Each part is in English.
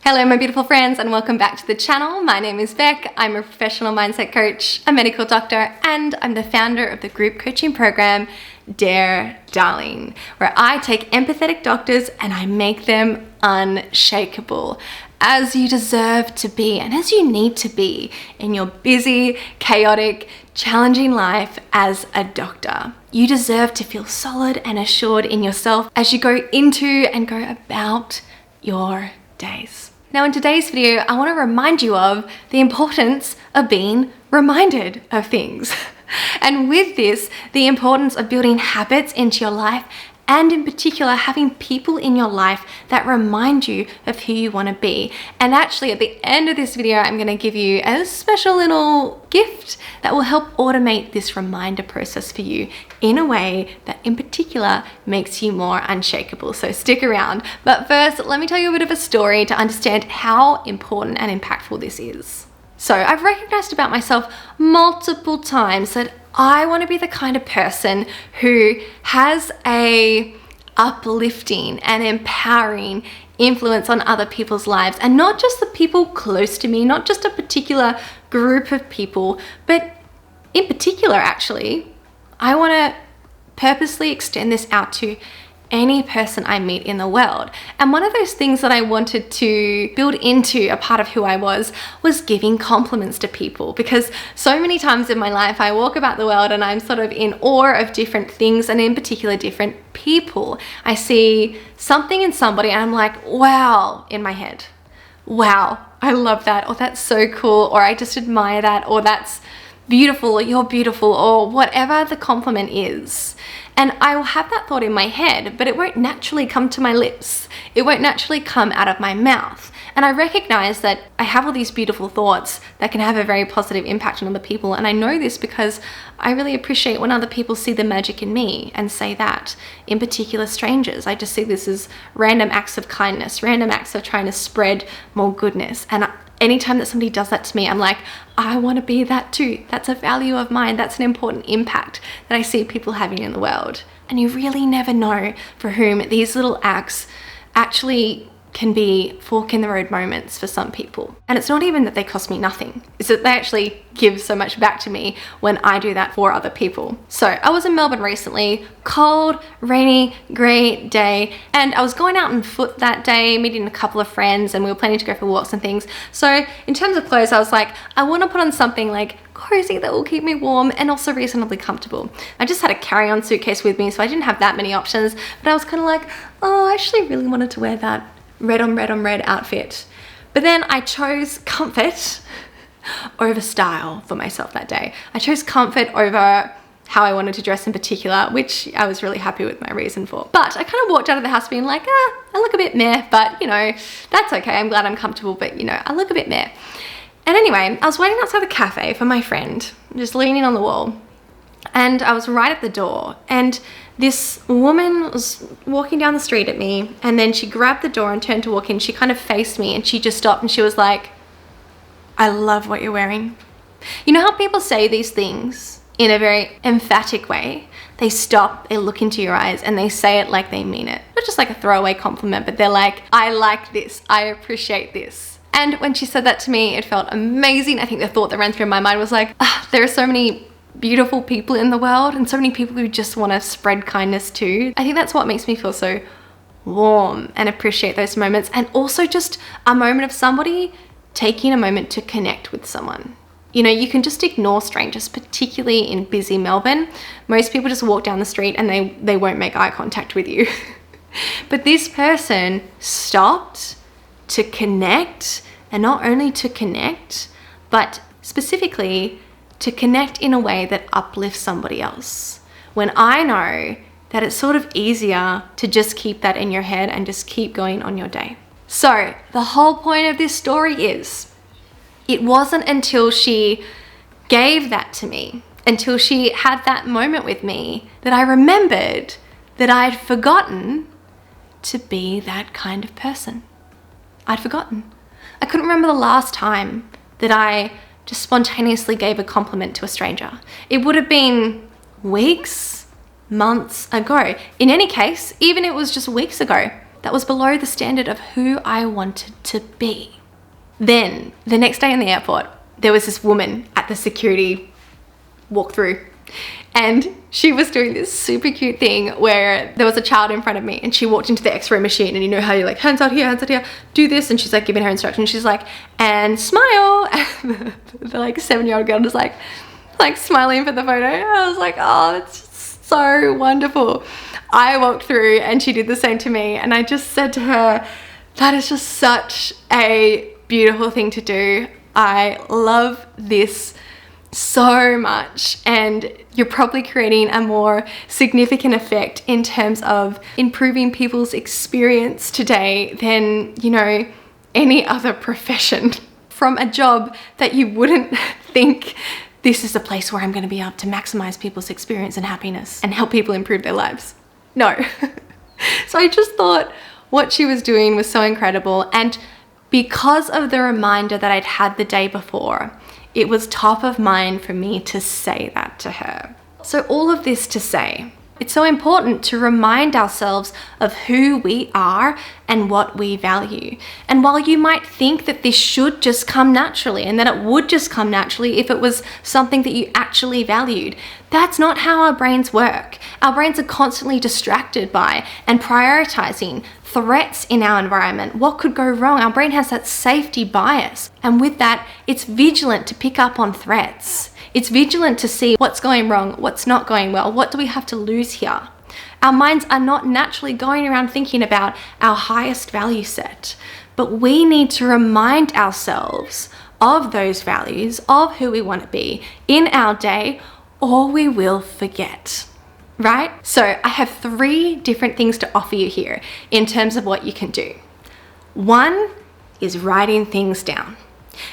Hello my beautiful friends and welcome back to the channel. My name is Becc. I'm a professional mindset coach, a medical doctor, and I'm the founder of the group coaching program Dare Darling, where I take empathetic doctors and I make them unshakable, as you deserve to be and as you need to be in your busy, chaotic, challenging life as a doctor. You deserve to feel solid and assured in yourself as you go into and go about your days. Now in today's video, I want to remind you of the importance of being reminded of things. And with this, the importance of building habits into your life, and in particular, having people in your life that remind you of who you want to be. And actually at the end of this video, I'm going to give you a special little gift that will help automate this reminder process for you in a way that in particular makes you more unshakable. So stick around. But first, let me tell you a bit of a story to understand how important and impactful this is. So I've recognized about myself multiple times that I want to be the kind of person who has a uplifting and empowering influence on other people's lives, and not just the people close to me, not just a particular group of people, but in particular, actually, I want to purposely extend this out to any person I meet in the world. And one of those things that I wanted to build into a part of who I was giving compliments to people, because so many times in my life I walk about the world and I'm sort of in awe of different things, and in particular different people. I see something in somebody and I'm like, wow, in my head, wow, I love that, or that's so cool, or I just admire that, or that's beautiful, or you're beautiful, or whatever the compliment is. And I will have that thought in my head, but it won't naturally come to my lips. It won't naturally come out of my mouth. And I recognize that I have all these beautiful thoughts that can have a very positive impact on other people. And I know this because I really appreciate when other people see the magic in me and say that. In particular, strangers. I just see this as random acts of kindness, random acts of trying to spread more goodness. And anytime that somebody does that to me, I'm like, I want to be that too. That's a value of mine. That's an important impact that I see people having in the world. And you really never know for whom these little acts actually can be fork in the road moments for some people. And it's not even that they cost me nothing. It's that they actually give so much back to me when I do that for other people. So I was in Melbourne recently, cold, rainy, grey day, and I was going out on foot that day, meeting a couple of friends, and we were planning to go for walks and things. So in terms of clothes, I was like, I want to put on something like cozy that will keep me warm and also reasonably comfortable. I just had a carry-on suitcase with me, so I didn't have that many options, but I was kind of like, oh, I actually really wanted to wear that red on red on red outfit. But then I chose comfort over style for myself that day. I chose comfort over how I wanted to dress in particular, which I was really happy with my reason for. But I kind of walked out of the house being like, I look a bit meh, but you know, that's okay. I'm glad I'm comfortable, but you know, I look a bit meh. And anyway, I was waiting outside the cafe for my friend, just leaning on the wall. And I was right at the door, and this woman was walking down the street at me, and then she grabbed the door and turned to walk in. She kind of faced me and she just stopped and she was like, I love what you're wearing. You know how people say these things in a very emphatic way? They stop, they look into your eyes, and they say it like they mean it. Not just like a throwaway compliment, but they're like, I like this, I appreciate this. And when she said that to me, it felt amazing. I think the thought that ran through my mind was like, there are so many beautiful people in the world, and so many people who just want to spread kindness too. I think that's what makes me feel so warm and appreciate those moments, and also just a moment of somebody taking a moment to connect with someone. You know, you can just ignore strangers, particularly in busy Melbourne. Most people just walk down the street and they won't make eye contact with you. But this person stopped to connect, and not only to connect, but specifically to connect in a way that uplifts somebody else. When I know that it's sort of easier to just keep that in your head and just keep going on your day. So the whole point of this story is, it wasn't until she gave that to me, until she had that moment with me, that I remembered that I'd forgotten to be that kind of person. I'd forgotten. I couldn't remember the last time that I just spontaneously gave a compliment to a stranger. It would have been weeks, months ago. In any case, even if it was just weeks ago, that was below the standard of who I wanted to be. Then, the next day in the airport, there was this woman at the security walkthrough, and she was doing this super cute thing where there was a child in front of me and she walked into the x-ray machine, and you know how you're like, hands out here, do this, and she's like giving her instructions. She's like, and smile. And the like 7-year-old girl just like smiling for the photo. I was like, oh, that's just so wonderful. I walked through and she did the same to me, and I just said to her, that is just such a beautiful thing to do. I love this so much, and you're probably creating a more significant effect in terms of improving people's experience today than, you know, any other profession. From a job that you wouldn't think, this is a place where I'm going to be able to maximize people's experience and happiness and help people improve their lives. No. So I just thought what she was doing was so incredible, and because of the reminder that I'd had the day before, it was top of mind for me to say that to her. So all of this to say, it's so important to remind ourselves of who we are and what we value. And while you might think that this should just come naturally and that it would just come naturally if it was something that you actually valued, that's not how our brains work. Our brains are constantly distracted by and prioritizing threats in our environment. What could go wrong? Our brain has that safety bias. And with that, it's vigilant to pick up on threats. It's vigilant to see what's going wrong, what's not going well, what do we have to lose here? Our minds are not naturally going around thinking about our highest value set, but we need to remind ourselves of those values, of who we want to be in our day, or we will forget. Right? So I have 3 different things to offer you here in terms of what you can do. One is writing things down.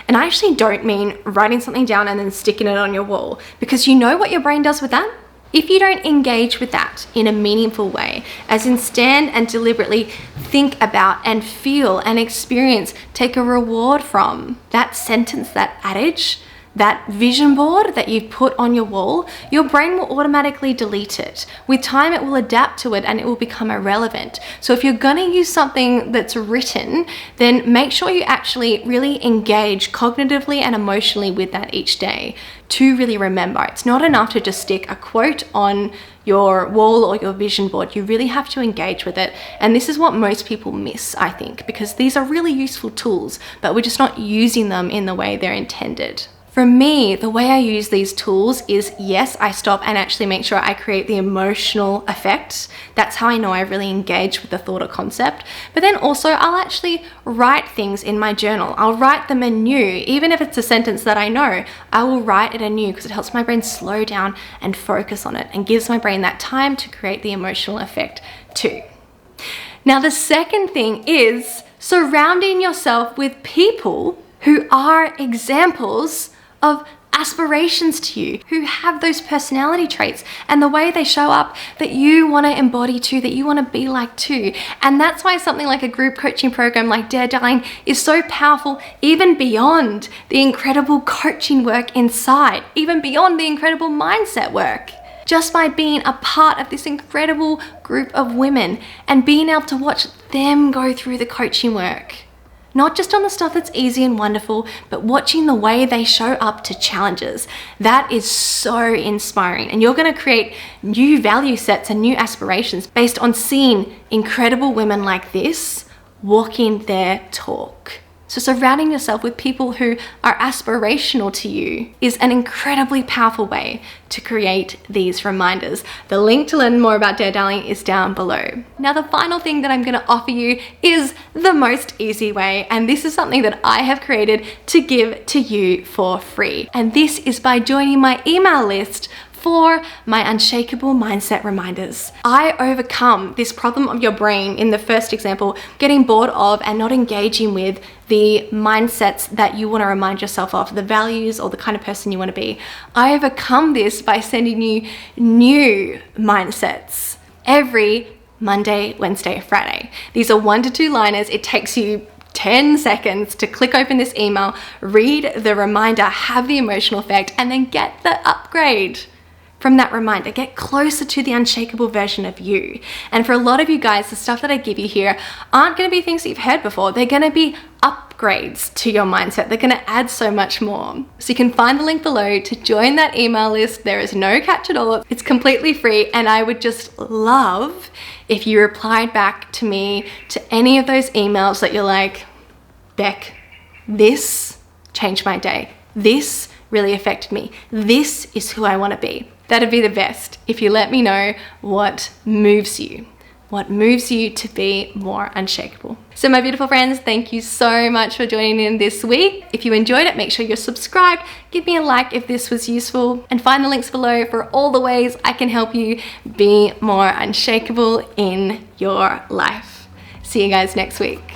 And I actually don't mean writing something down and then sticking it on your wall, because you know what your brain does with that? If you don't engage with that in a meaningful way, as in stand and deliberately think about and feel and experience, take a reward from that sentence, that adage, that vision board that you've put on your wall, your brain will automatically delete it. With time, it will adapt to it and it will become irrelevant. So if you're gonna use something that's written, then make sure you actually really engage cognitively and emotionally with that each day to really remember. It's not enough to just stick a quote on your wall or your vision board. You really have to engage with it. And this is what most people miss, I think, because these are really useful tools, but we're just not using them in the way they're intended. For me, the way I use these tools is, yes, I stop and actually make sure I create the emotional effect. That's how I know I really engage with the thought or concept. But then also I'll actually write things in my journal. I'll write them anew. Even if it's a sentence that I know, I will write it anew because it helps my brain slow down and focus on it and gives my brain that time to create the emotional effect too. Now, the second thing is surrounding yourself with people who are examples of aspirations to you, who have those personality traits and the way they show up that you want to embody too, that you want to be like too. And that's why something like a group coaching program like Dare Darling is so powerful, even beyond the incredible coaching work inside, even beyond the incredible mindset work. Just by being a part of this incredible group of women and being able to watch them go through the coaching work. Not just on the stuff that's easy and wonderful, but watching the way they show up to challenges. That is so inspiring. And you're going to create new value sets and new aspirations based on seeing incredible women like this walking their talk. So surrounding yourself with people who are aspirational to you is an incredibly powerful way to create these reminders. The link to learn more about Dare Darling is down below. Now, the final thing that I'm going to offer you is the most easy way, and this is something that I have created to give to you for free. And this is by joining my email list for my unshakable mindset reminders. I overcome this problem of your brain in the first example, getting bored of and not engaging with the mindsets that you want to remind yourself of, the values or the kind of person you want to be. I overcome this by sending you new mindsets every Monday, Wednesday, Friday. These are 1 to 2 liners. It takes you 10 seconds to click open this email, read the reminder, have the emotional effect, and then get the upgrade. from that reminder. Get closer to the unshakable version of you. And for a lot of you guys, the stuff that I give you here aren't going to be things that you've heard before. They're going to be upgrades to your mindset. They're going to add so much more. So you can find the link below to join that email list. There is no catch at all. It's completely free, and I would just love if you replied back to me to any of those emails that you're like, Becc, this changed my day. This really affected me. This is who I want to be. That'd be the best if you let me know what moves you to be more unshakable. So my beautiful friends, thank you so much for joining in this week. If you enjoyed it, make sure you're subscribed, give me a like if this was useful, and find the links below for all the ways I can help you be more unshakable in your life. See you guys next week.